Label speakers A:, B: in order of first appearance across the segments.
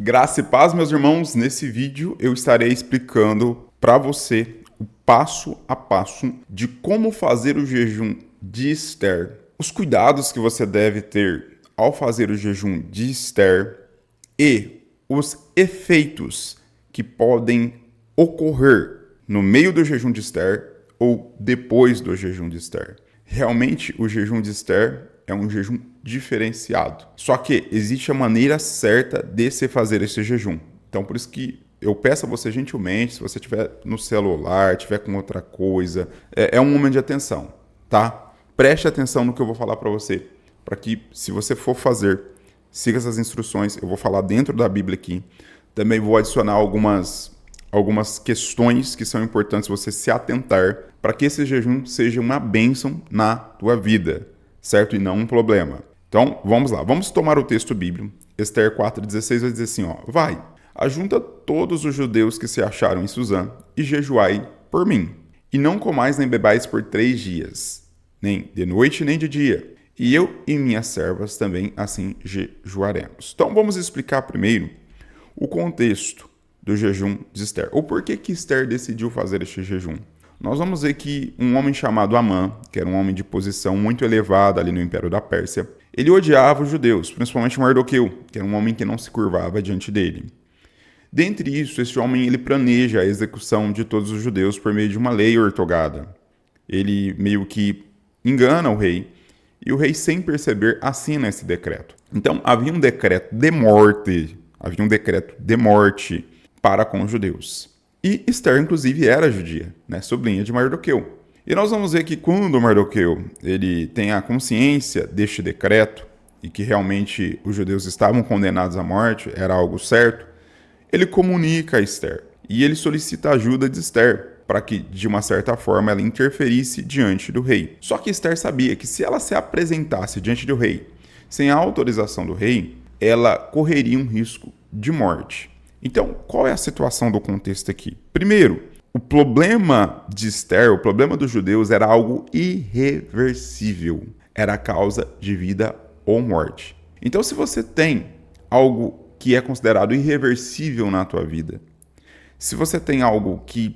A: Graça e paz, meus irmãos. Nesse vídeo eu estarei explicando para você o passo a passo de como fazer o jejum de Esther, os cuidados que você deve ter ao fazer o jejum de Esther e os efeitos que podem ocorrer no meio do jejum de Esther ou depois do jejum de Esther. Realmente, o jejum de Esther é um jejum diferenciado. Só que existe a maneira certa de se fazer esse jejum. Então, por isso que eu peço a você gentilmente, se você estiver no celular, estiver com outra coisa, é um momento de atenção, tá? Preste atenção no que eu vou falar para você, para que, se você for fazer, siga essas instruções. Eu vou falar dentro da Bíblia aqui. Também vou adicionar algumas questões que são importantes você se atentar para que esse jejum seja uma bênção na tua vida, certo? E não um problema. Então, vamos lá. Vamos tomar o texto bíblico. Esther 4,16 vai dizer assim, ó. Vai, ajunta todos os judeus que se acharam em Suzã e jejuai por mim. E não comais nem bebais por 3 dias, nem de noite nem de dia. E eu e minhas servas também assim jejuaremos. Então, vamos explicar primeiro o contexto do jejum de Esther. O porquê que Esther decidiu fazer este jejum? Nós vamos ver que um homem chamado Amã, que era um homem de posição muito elevada ali no Império da Pérsia, ele odiava os judeus, principalmente Mardoqueu, que era um homem que não se curvava diante dele. Dentre isso, esse homem ele planeja a execução de todos os judeus por meio de uma lei ortogada. Ele meio que engana o rei, e o rei, sem perceber, assina esse decreto. Então, havia um decreto de morte para com os judeus. E Esther, inclusive, era judia, né, sobrinha de Mardoqueu. E nós vamos ver que quando Mardoqueu ele tem a consciência deste decreto e que realmente os judeus estavam condenados à morte, era algo certo, ele comunica a Esther e ele solicita a ajuda de Esther para que, de uma certa forma, ela interferisse diante do rei. Só que Esther sabia que se ela se apresentasse diante do rei sem a autorização do rei, ela correria um risco de morte. Então, qual é a situação do contexto aqui? Primeiro, o problema de Esther, o problema dos judeus era algo irreversível. Era a causa de vida ou morte. Então, se você tem algo que é considerado irreversível na tua vida, se você tem algo que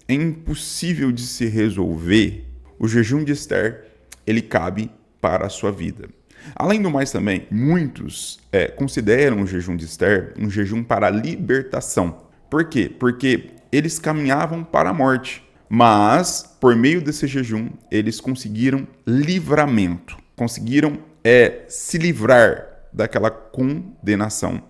A: é impossível de se resolver, o jejum de Esther, ele cabe para a sua vida. Além do mais também, muitos consideram o jejum de Esther um jejum para a libertação. Por quê? Porque eles caminhavam para a morte, mas por meio desse jejum eles conseguiram livramento, conseguiram se livrar daquela condenação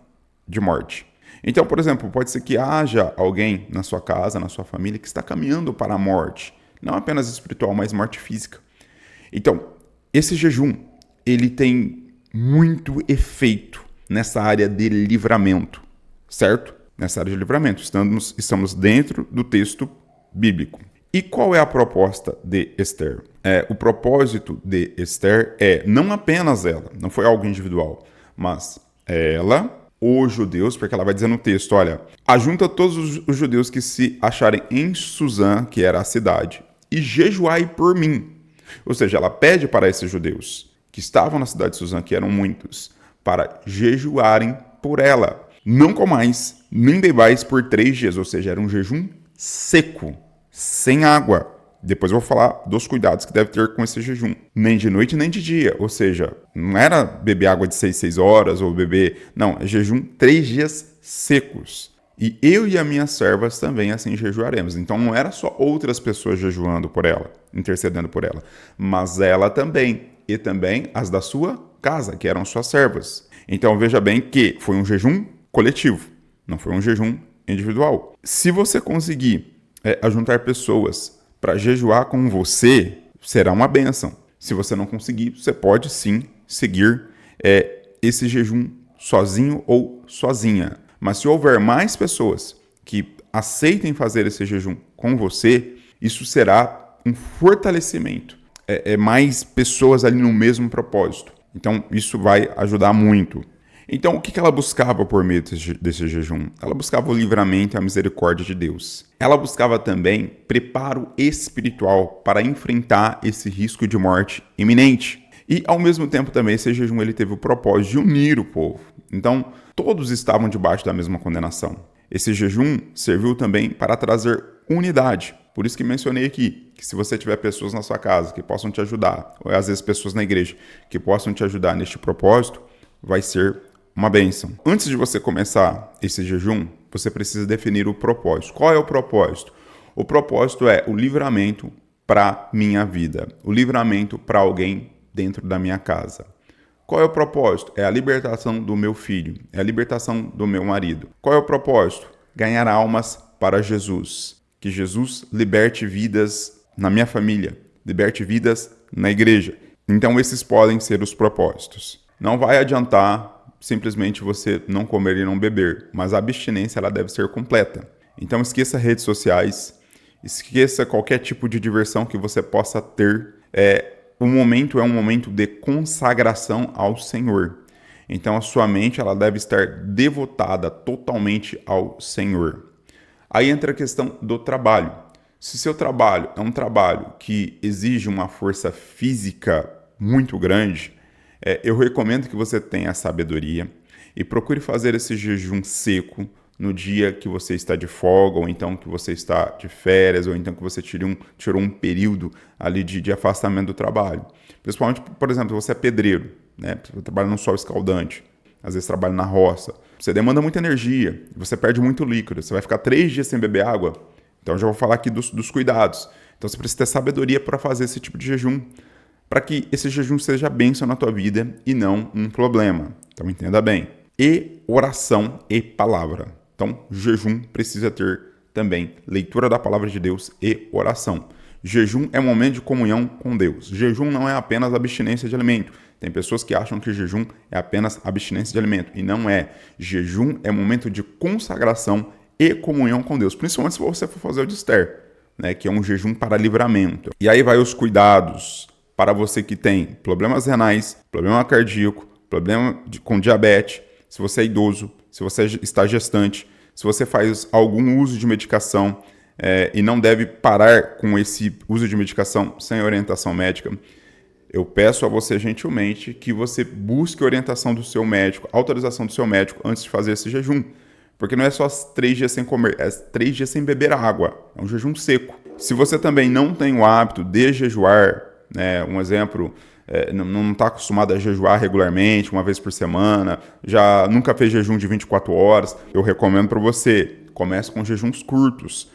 A: de morte. Então, por exemplo, pode ser que haja alguém na sua casa, na sua família, que está caminhando para a morte, não apenas espiritual, mas morte física. Então, esse jejum ele tem muito efeito nessa área de livramento, certo? Nessa área de livramento. Estamos dentro do texto bíblico. E qual é a proposta de Esther? O propósito de Esther é não apenas ela, não foi algo individual, mas ela, os judeus, porque ela vai dizer no texto, olha, ajunta todos os judeus que se acharem em Suzã, que era a cidade, e jejuai por mim. Ou seja, ela pede para esses judeus que estavam na cidade de Suzã, que eram muitos, para jejuarem por ela. Não comais, nem bebais por 3 dias, ou seja, era um jejum seco, sem água. Depois eu vou falar dos cuidados que deve ter com esse jejum. Nem de noite, nem de dia, ou seja, não era beber água de 6 horas ou beber... Não, é jejum 3 dias secos. E eu e as minhas servas também assim jejuaremos. Então não era só outras pessoas jejuando por ela, intercedendo por ela, mas ela também. E também as da sua casa, que eram suas servas. Então veja bem que foi um jejum coletivo, não foi um jejum individual. Se você conseguir ajuntar pessoas para jejuar com você, será uma bênção. Se você não conseguir, você pode sim seguir esse jejum sozinho ou sozinha. Mas se houver mais pessoas que aceitem fazer esse jejum com você, isso será um fortalecimento. Mais pessoas ali no mesmo propósito. Então, isso vai ajudar muito. Então, o que ela buscava por meio desse jejum? Ela buscava o livramento e a misericórdia de Deus. Ela buscava também preparo espiritual para enfrentar esse risco de morte iminente. E, ao mesmo tempo, também, esse jejum ele teve o propósito de unir o povo. Então, todos estavam debaixo da mesma condenação. Esse jejum serviu também para trazer unidade. Por isso que mencionei aqui, que se você tiver pessoas na sua casa que possam te ajudar, ou às vezes pessoas na igreja que possam te ajudar neste propósito, vai ser uma bênção. Antes de você começar esse jejum, você precisa definir o propósito. Qual é o propósito? O propósito é o livramento para minha vida, o livramento para alguém dentro da minha casa. Qual é o propósito? É a libertação do meu filho, é a libertação do meu marido. Qual é o propósito? Ganhar almas para Jesus. Que Jesus liberte vidas na minha família, liberte vidas na igreja. Então esses podem ser os propósitos. Não vai adiantar simplesmente você não comer e não beber, mas a abstinência ela deve ser completa. Então esqueça redes sociais, esqueça qualquer tipo de diversão que você possa ter. O momento é um momento de consagração ao Senhor. Então a sua mente ela deve estar devotada totalmente ao Senhor. Aí entra a questão do trabalho. Se seu trabalho é um trabalho que exige uma força física muito grande, eu recomendo que você tenha sabedoria e procure fazer esse jejum seco no dia que você está de folga, ou então que você está de férias, ou então que você tirou um período ali de afastamento do trabalho. Principalmente, por exemplo, você é pedreiro, né? Você trabalha num sol escaldante, às vezes trabalha na roça. Você demanda muita energia, você perde muito líquido, você vai ficar 3 dias sem beber água. Então, eu já vou falar aqui dos cuidados. Então, você precisa ter sabedoria para fazer esse tipo de jejum, para que esse jejum seja bênção na tua vida e não um problema. Então, entenda bem. E oração e palavra. Então, jejum precisa ter também leitura da palavra de Deus e oração. Jejum é um momento de comunhão com Deus. Jejum não é apenas abstinência de alimento. Tem pessoas que acham que jejum é apenas abstinência de alimento. E não é. Jejum é um momento de consagração e comunhão com Deus. Principalmente se você for fazer o de Esther, né, que é um jejum para livramento. E aí vai os cuidados para você que tem problemas renais, problema cardíaco, com diabetes, se você é idoso, se você está gestante, se você faz algum uso de medicação e não deve parar com esse uso de medicação sem orientação médica, eu peço a você gentilmente que você busque orientação do seu médico, autorização do seu médico antes de fazer esse jejum. Porque não é só 3 dias sem comer, é 3 dias sem beber água. É um jejum seco. Se você também não tem o hábito de jejuar, né, um exemplo, não está acostumado a jejuar regularmente, uma vez por semana, já nunca fez jejum de 24 horas, eu recomendo para você, comece com jejuns curtos.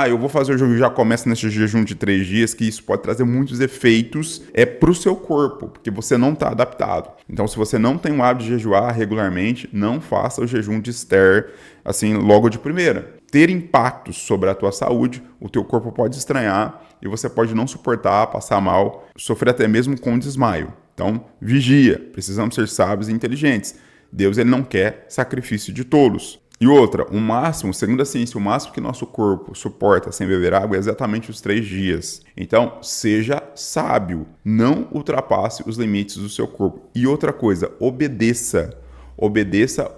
A: Eu vou fazer o jejum, já começa nesse jejum de 3 dias, que isso pode trazer muitos efeitos para o seu corpo, porque você não está adaptado. Então, se você não tem o hábito de jejuar regularmente, não faça o jejum de Esther assim logo de primeira. Ter impactos sobre a tua saúde, o teu corpo pode estranhar e você pode não suportar, passar mal, sofrer até mesmo com desmaio. Então, vigia, precisamos ser sábios e inteligentes. Deus ele não quer sacrifício de tolos. E outra, o máximo, segundo a ciência, o máximo que nosso corpo suporta sem beber água é exatamente os 3 dias. Então, seja sábio, não ultrapasse os limites do seu corpo. E outra coisa, obedeça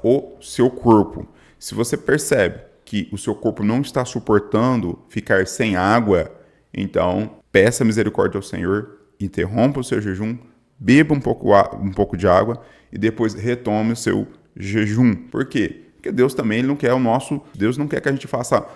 A: o seu corpo. Se você percebe que o seu corpo não está suportando ficar sem água, então peça misericórdia ao Senhor, interrompa o seu jejum, beba um pouco de água e depois retome o seu jejum. Por quê? Porque Deus também ele não quer Deus não quer que a gente faça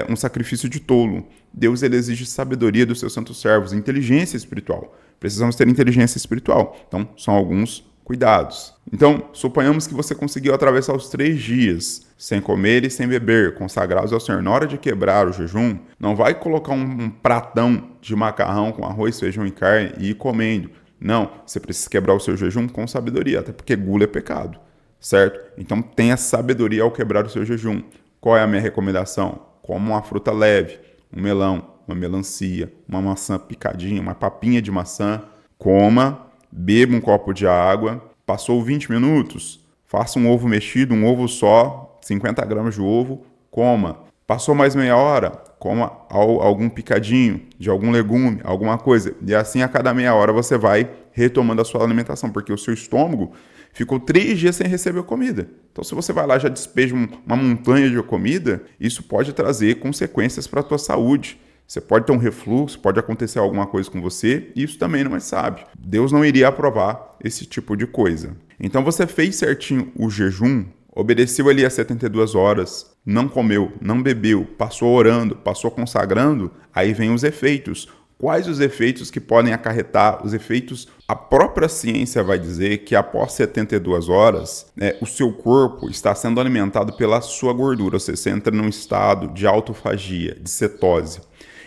A: um sacrifício de tolo. Deus ele exige sabedoria dos seus santos servos, inteligência espiritual. Precisamos ter inteligência espiritual. Então, são alguns cuidados. Então, suponhamos que você conseguiu atravessar os 3 dias sem comer e sem beber, consagrados ao Senhor. Na hora de quebrar o jejum, não vai colocar um pratão de macarrão com arroz, feijão e carne e ir comendo. Não, você precisa quebrar o seu jejum com sabedoria, até porque gula é pecado. Certo? Então tenha sabedoria ao quebrar o seu jejum. Qual é a minha recomendação? Coma uma fruta leve, um melão, uma melancia, uma maçã picadinha, uma papinha de maçã. Coma, beba um copo de água. Passou 20 minutos, faça um ovo mexido, um ovo só, 50 gramas de ovo, coma. Passou mais meia hora, coma algum picadinho de algum legume, alguma coisa. E assim a cada meia hora você vai retomando a sua alimentação, porque o seu estômago ficou 3 dias sem receber comida. Então, se você vai lá e já despeja uma montanha de comida, isso pode trazer consequências para a tua saúde, Você pode ter um refluxo, pode acontecer alguma coisa com você, e isso também não é sábio. Deus não iria aprovar esse tipo de coisa. Então você fez certinho o jejum, obedeceu ali as 72 horas, não comeu, não bebeu, passou orando, passou consagrando, aí vem os efeitos. Quais os efeitos que podem acarretar? Os efeitos, a própria ciência vai dizer que após 72 horas, o seu corpo está sendo alimentado pela sua gordura, ou seja, você entra num estado de autofagia, de cetose.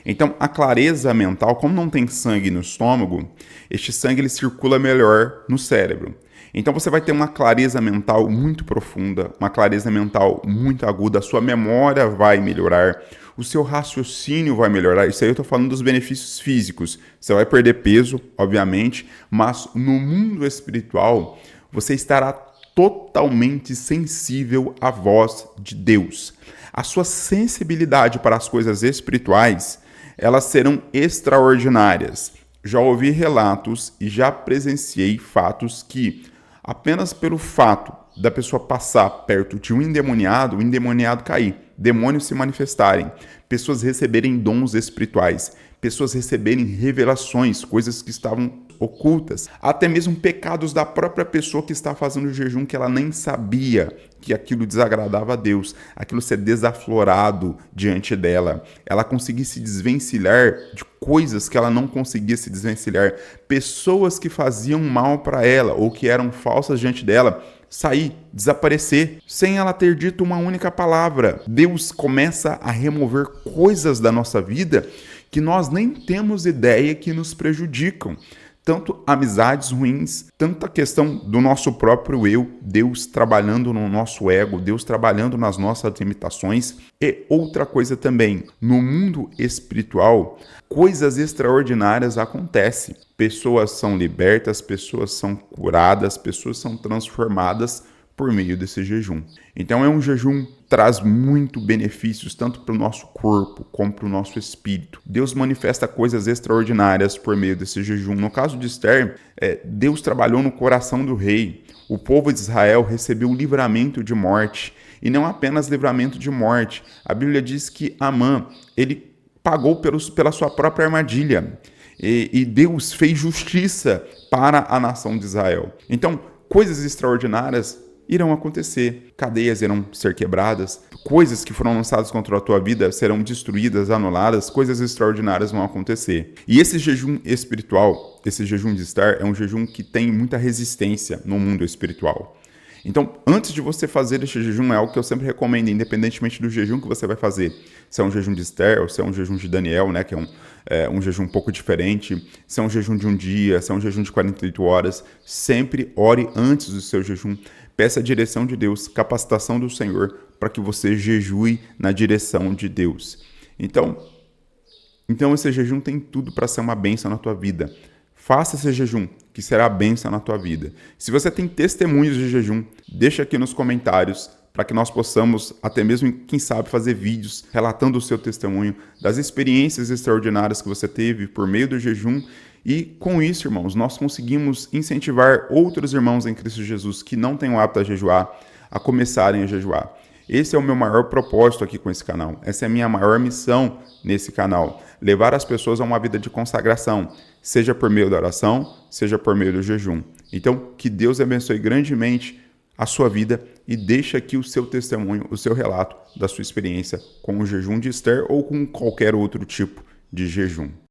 A: Então, a clareza mental, como não tem sangue no estômago, este sangue ele circula melhor no cérebro. Então você vai ter uma clareza mental muito profunda, uma clareza mental muito aguda, a sua memória vai melhorar, o seu raciocínio vai melhorar. Isso aí eu estou falando dos benefícios físicos. Você vai perder peso, obviamente, mas no mundo espiritual você estará totalmente sensível à voz de Deus. A sua sensibilidade para as coisas espirituais, elas serão extraordinárias. Já ouvi relatos e já presenciei fatos que apenas pelo fato da pessoa passar perto de um endemoniado, o endemoniado cair, demônios se manifestarem, pessoas receberem dons espirituais, pessoas receberem revelações, coisas que estavam ocultas, até mesmo pecados da própria pessoa que está fazendo o jejum que ela nem sabia que aquilo desagradava a Deus, aquilo ser desaflorado diante dela, ela conseguir se desvencilhar de coisas que ela não conseguia se desvencilhar, pessoas que faziam mal para ela ou que eram falsas diante dela, sair, desaparecer, sem ela ter dito uma única palavra. Deus começa a remover coisas da nossa vida que nós nem temos ideia que nos prejudicam. Tanto amizades ruins, tanto a questão do nosso próprio eu, Deus trabalhando no nosso ego, Deus trabalhando nas nossas limitações. E outra coisa também, no mundo espiritual, coisas extraordinárias acontecem. Pessoas são libertas, pessoas são curadas, pessoas são transformadas por meio desse jejum. Então é um jejum que traz muito benefícios tanto para o nosso corpo como para o nosso espírito. Deus manifesta coisas extraordinárias por meio desse jejum. No caso de Esther, Deus trabalhou no coração do rei. O povo de Israel recebeu o livramento de morte. E não apenas livramento de morte. A Bíblia diz que Amã, ele pagou pela sua própria armadilha. E Deus fez justiça para a nação de Israel. Então, coisas extraordinárias irão acontecer, cadeias irão ser quebradas, coisas que foram lançadas contra a tua vida serão destruídas, anuladas, coisas extraordinárias vão acontecer. E esse jejum espiritual, esse jejum de Esther, é um jejum que tem muita resistência no mundo espiritual. Então, antes de você fazer este jejum, é algo que eu sempre recomendo, independentemente do jejum que você vai fazer. Se é um jejum de Esther, ou se é um jejum de Daniel, né, que é um jejum um pouco diferente, se é um jejum de um dia, se é um jejum de 48 horas, sempre ore antes do seu jejum. Peça a direção de Deus, capacitação do Senhor, para que você jejue na direção de Deus. Então esse jejum tem tudo para ser uma bênção na tua vida. Faça esse jejum, que será a bênção na tua vida. Se você tem testemunhos de jejum, deixa aqui nos comentários para que nós possamos, até mesmo, quem sabe, fazer vídeos relatando o seu testemunho, das experiências extraordinárias que você teve por meio do jejum. E com isso, irmãos, nós conseguimos incentivar outros irmãos em Cristo Jesus que não têm o hábito de jejuar, a começarem a jejuar. Esse é o meu maior propósito aqui com esse canal. Essa é a minha maior missão nesse canal. Levar as pessoas a uma vida de consagração, seja por meio da oração, seja por meio do jejum. Então, que Deus abençoe grandemente a sua vida e deixe aqui o seu testemunho, o seu relato da sua experiência com o jejum de Esther ou com qualquer outro tipo de jejum.